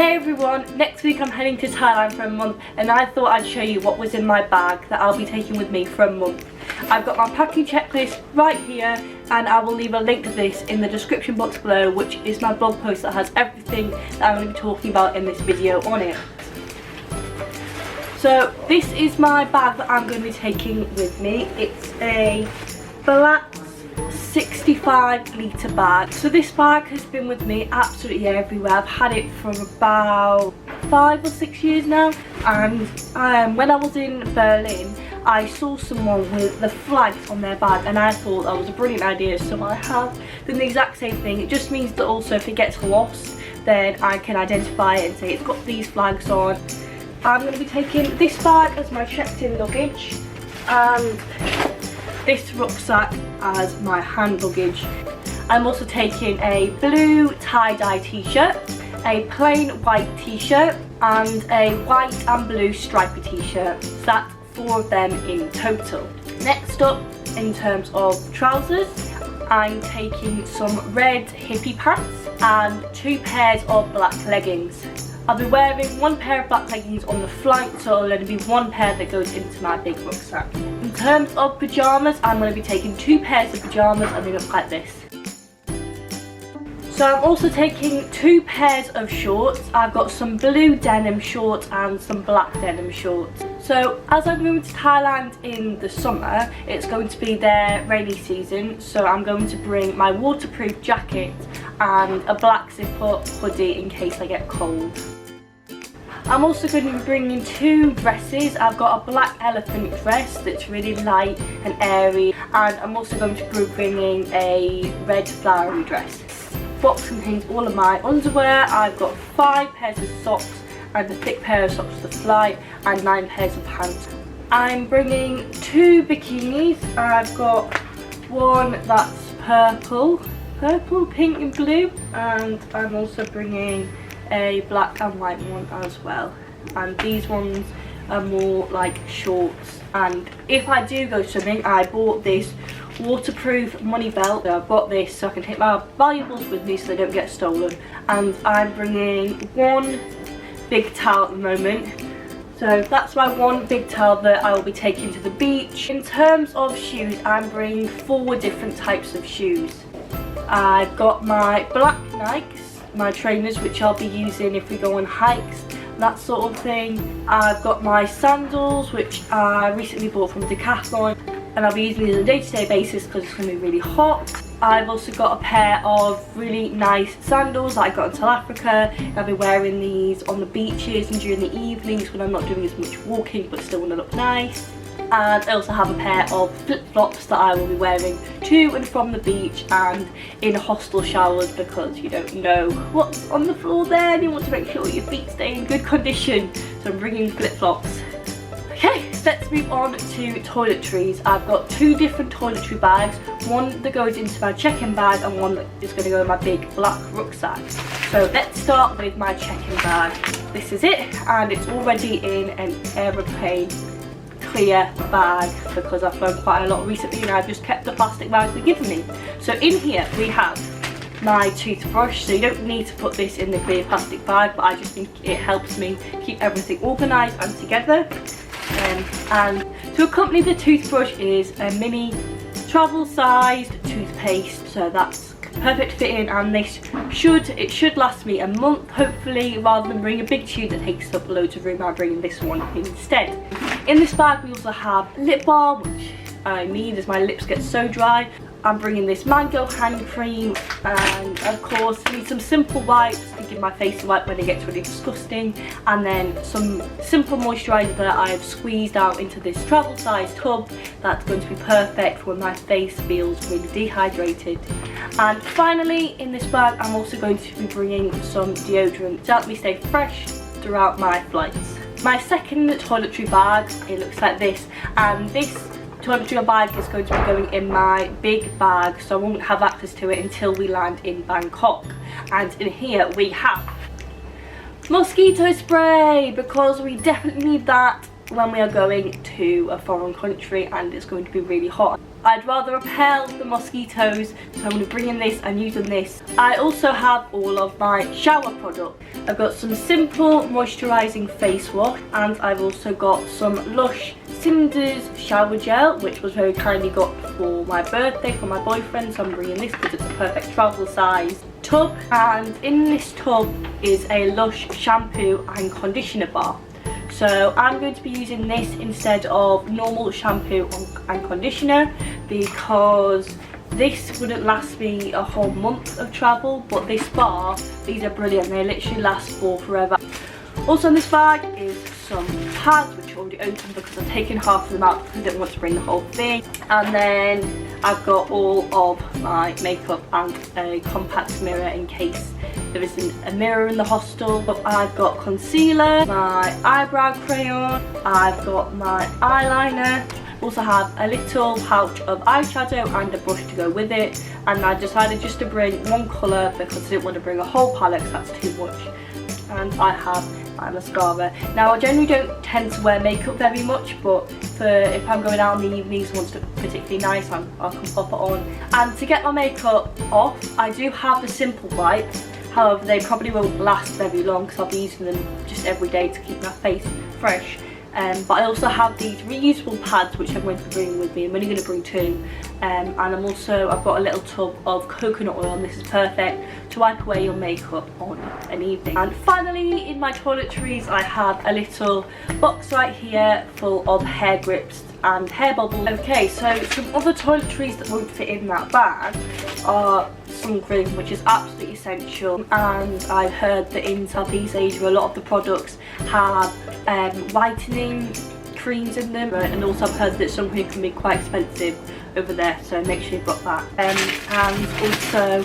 Hey everyone, next week I'm heading to Thailand for a month and I thought I'd show you what was in my bag that I'll be taking with me for a month. I've got my packing checklist right here and I will leave a link to this in the description box below, which is my blog post that has everything that I'm going to be talking about in this video on it. So this is my bag that I'm going to be taking with me. It's a black 65 litre bag. So this bag has been with me absolutely everywhere. I've had it for about 5 or 6 years now, and when I was in Berlin I saw someone with the flags on their bag and I thought that was a brilliant idea, so I have done the exact same thing. It just means that also if it gets lost then I can identify it and say it's got these flags on. I'm going to be taking this bag as my checked-in luggage and this rucksack as my hand luggage. I'm also taking a blue tie-dye t-shirt, a plain white t-shirt and a white and blue stripy t-shirt. So that's 4 of them in total. Next up, in terms of trousers, I'm taking some red hippie pants and 2 pairs of black leggings. I'll be wearing 1 pair of black leggings on the flight, so it'll only be 1 pair that goes into my big rucksack. In terms of pyjamas, I'm going to be taking 2 pairs of pyjamas and they look like this. So I'm also taking 2 pairs of shorts. I've got some blue denim shorts and some black denim shorts. So as I'm going to Thailand in the summer, it's going to be their rainy season, so I'm going to bring my waterproof jacket and a black zip-up hoodie in case I get cold. I'm also going to be bringing 2 dresses. I've got a black elephant dress that's really light and airy, and I'm also going to be bringing a red flowery dress. The box contains all of my underwear. I've got 5 pairs of socks and a thick pair of socks to fly and 9 pairs of pants. I'm bringing 2 bikinis. I've got one that's purple, pink and blue, and I'm also bringing a black and white one as well, and these ones are more like shorts. And if I do go swimming, I bought this waterproof money belt. So I've got this so I can take my valuables with me so they don't get stolen, and I'm bringing 1 big towel at the moment. So that's my 1 big towel that I will be taking to the beach. In terms of shoes, I'm bringing 4 different types of shoes. I've got my black Nikes, my trainers, which I'll be using if we go on hikes, that sort of thing. I've got my sandals, which I recently bought from Decathlon, and I'll be using these on a day-to-day basis because it's going to be really hot. I've also got a pair of really nice sandals that I got in South Africa, and I'll be wearing these on the beaches and during the evenings when I'm not doing as much walking but still want to look nice. And I also have a pair of flip-flops that I will be wearing to and from the beach and in hostel showers, because you don't know what's on the floor there and you want to make sure your feet stay in good condition. So I'm bringing flip-flops. Okay, let's move on to toiletries. I've got 2 different toiletry bags, one that goes into my check-in bag and one that is going to go in my big black rucksack. So let's start with my check-in bag. This is it, and it's already in an aeroplane clear bag because I've flown quite a lot recently and I've just kept the plastic bags they've given me. So in here we have my toothbrush, so you don't need to put this in the clear plastic bag, but I just think it helps me keep everything organised and together. And to accompany the toothbrush is a mini travel sized toothpaste, so that's perfect fitting, and this should last me a month hopefully. Rather than bring a big tube that takes up loads of room, I'm bringing this one instead. In this bag we also have lip balm, which I need as my lips get so dry. I'm bringing this mango hand cream, and of course I need some simple wipes to give my face a wipe when it gets really disgusting, and then some simple moisturiser that I have squeezed out into this travel size tub that's going to be perfect when my face feels really dehydrated. And finally in this bag I'm also going to be bringing some deodorant to help me stay fresh throughout my flights. My second toiletry bag, it looks like this, and this toiletry bag is going to be going in my big bag, so I won't have access to it until we land in Bangkok. And in here we have mosquito spray, because we definitely need that when we are going to a foreign country and it's going to be really hot. I'd rather repel the mosquitoes, so I'm going to bring in this and using this. I also have all of my shower products. I've got some simple moisturising face wash, and I've also got some Lush Cinders shower gel, which was very kindly got for my birthday for my boyfriend, so I'm bringing this because it's a perfect travel size tub. And in this tub is a Lush shampoo and conditioner bar. So I'm going to be using this instead of normal shampoo and conditioner, because this wouldn't last me a whole month of travel, but this bar, these are brilliant, they literally last for forever. Also in this bag is some pads, which are already open because I've taken half of them out because I didn't want to bring the whole thing. And then I've got all of my makeup and a compact mirror in case there isn't a mirror in the hostel. But I've got concealer, my eyebrow crayon, I've got my eyeliner. Also have a little pouch of eyeshadow and a brush to go with it. And I decided just to bring one colour because I didn't want to bring a whole palette because that's too much. And I have my mascara. Now I generally don't tend to wear makeup very much, but if I'm going out in the evenings and want to look particularly nice, I can pop it on. And to get my makeup off, I do have the simple wipes. However, they probably won't last very long because I'll be using them just every day to keep my face fresh. But I also have these reusable pads which I'm going to bring with me. I'm only going to bring two. And I've got a little tub of coconut oil, and this is perfect to wipe away your makeup on an evening. And finally, in my toiletries, I have a little box right here full of hair grips and hair bubbles. Okay, so some other toiletries that won't fit in that bag are sun cream, which is absolutely essential. And I've heard that in Southeast Asia a lot of the products have whitening creams in them, and also I've heard that sun cream can be quite expensive over there, so make sure you've got that. And also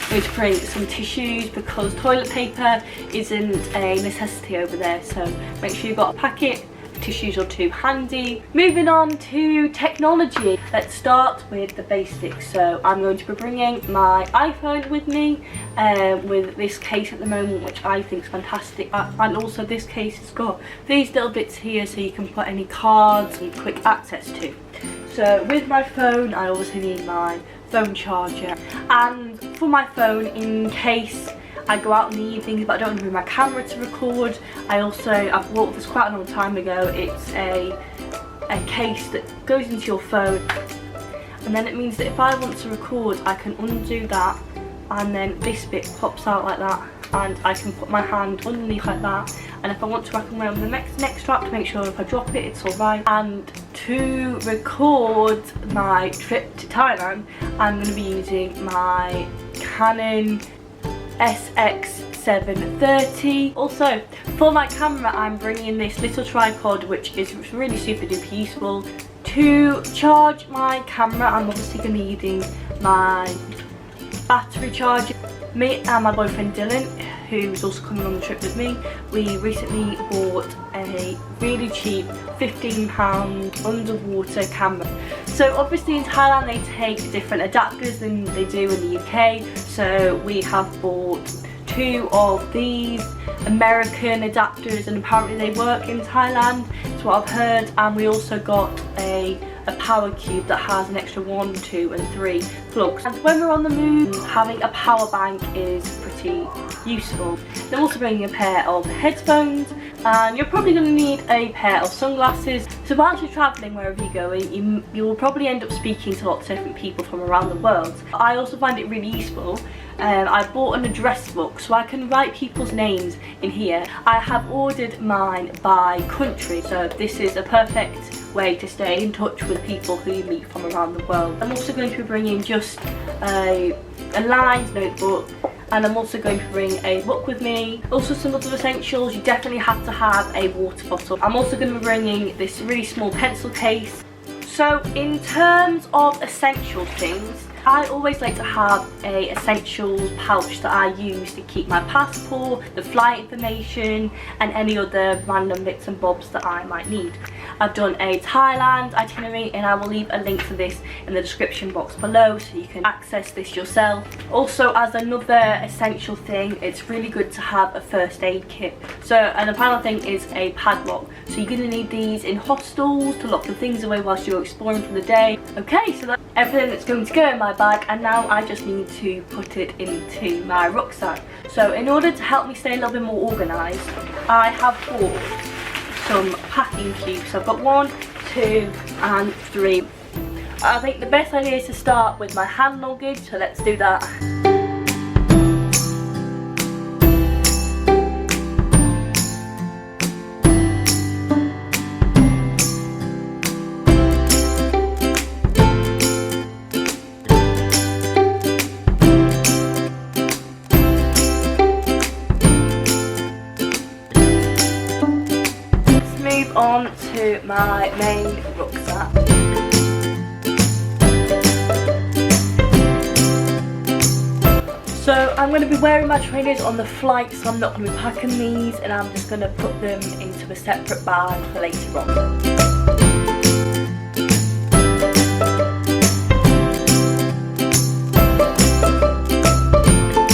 going to bring some tissues because toilet paper isn't a necessity over there, so make sure you've got a packet. Tissues or two handy. Moving on to technology, let's start with the basics. So I'm going to be bringing my iPhone with me with this case at the moment, which I think is fantastic, and also this case has got these little bits here so you can put any cards and quick access to. So with my phone, I obviously need my phone charger, and for my phone, in case I go out in the evenings but I don't want to bring my camera to record, I've bought this quite a long time ago. It's a case that goes into your phone, and then it means that if I want to record, I can undo that, and then this bit pops out like that, and I can put my hand underneath like that, and if I want to, I can wear on the next strap to make sure if I drop it, it's alright. And to record my trip to Thailand, I'm going to be using my Canon SX730. Also, for my camera, I'm bringing this little tripod, which is really super duper useful. To charge my camera, I'm obviously going to be using my battery charger. Me and my boyfriend Dylan, who's also coming on the trip with me, we recently bought a really cheap £15 underwater camera. So obviously in Thailand they take different adapters than they do in the UK, so we have bought two of these American adapters, and apparently they work in Thailand, that's what I've heard. And we also got a power cube that has an extra 1, 2 and 3 plugs. And when we're on the move, having a power bank is pretty useful. Then also bringing a pair of headphones, and you're probably going to need a pair of sunglasses. So whilst you're travelling wherever you're going, you will probably end up speaking to lots of different people from around the world. I also find it really useful. I bought an address book so I can write people's names in here. I have ordered mine by country, so this is a perfect way to stay in touch with people who you meet from around the world. I'm also going to be bringing just a lined notebook, and I'm also going to bring a book with me. Also some other essentials, you definitely have to have a water bottle. I'm also going to be bringing this really small pencil case. So in terms of essential things, I always like to have a essentials pouch that I use to keep my passport, the flight information and any other random bits and bobs that I might need. I've done a Thailand itinerary and I will leave a link for this in the description box below so you can access this yourself. Also, as another essential thing, it's really good to have a first aid kit. So, and the final thing is a padlock. So you're going to need these in hostels to lock the things away whilst you're exploring for the day. Okay, so that's everything that's going to go in my bag, and now I just need to put it into my rucksack. So in order to help me stay a little bit more organised, I have bought some packing cubes. I've got 1, 2 and 3. I think the best idea is to start with my hand luggage, so let's do that. On to my main rucksack. So I'm going to be wearing my trainers on the flight, so I'm not going to be packing these, and I'm just going to put them into a separate bag for later on.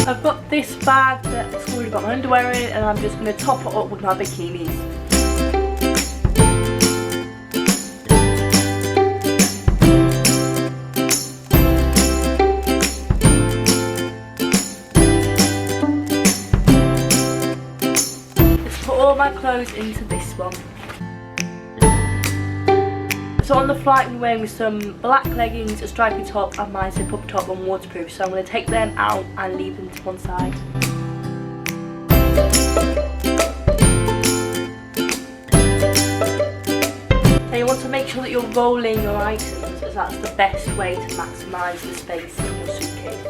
I've got this bag that's already got my underwear in it, and I'm just going to top it up with my bikinis. All my clothes into this one. So on the flight I'm wearing some black leggings, a stripy top and my zip up top and waterproof, so I'm going to take them out and leave them to one side. Now you want to make sure that you're rolling your items, as that's the best way to maximise the space in your suitcase.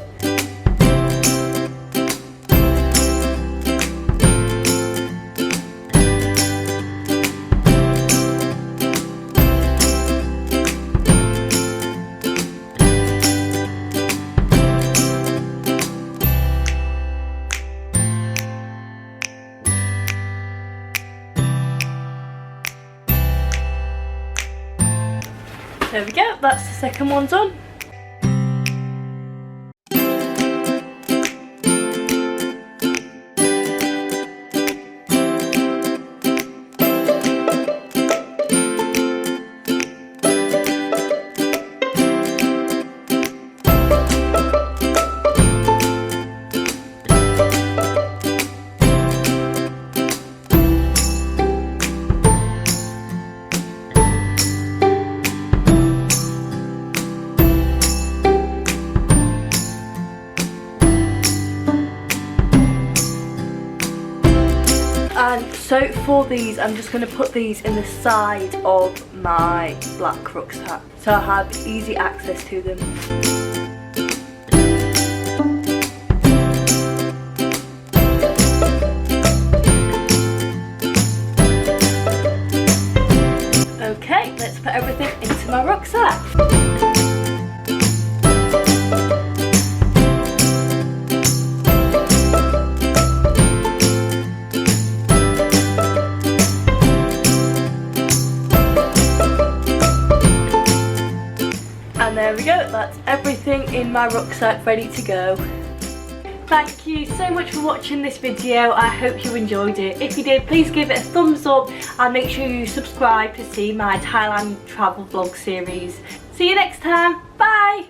There we go, that's the second one done. And so for these, I'm just going to put these in the side of my black rucksack, so I have easy access to them. Okay, let's put everything into my rucksack. And there we go, that's everything in my rucksack ready to go. Thank you so much for watching this video. I hope you enjoyed it. If you did, please give it a thumbs up and make sure you subscribe to see my Thailand travel vlog series. See you next time, bye!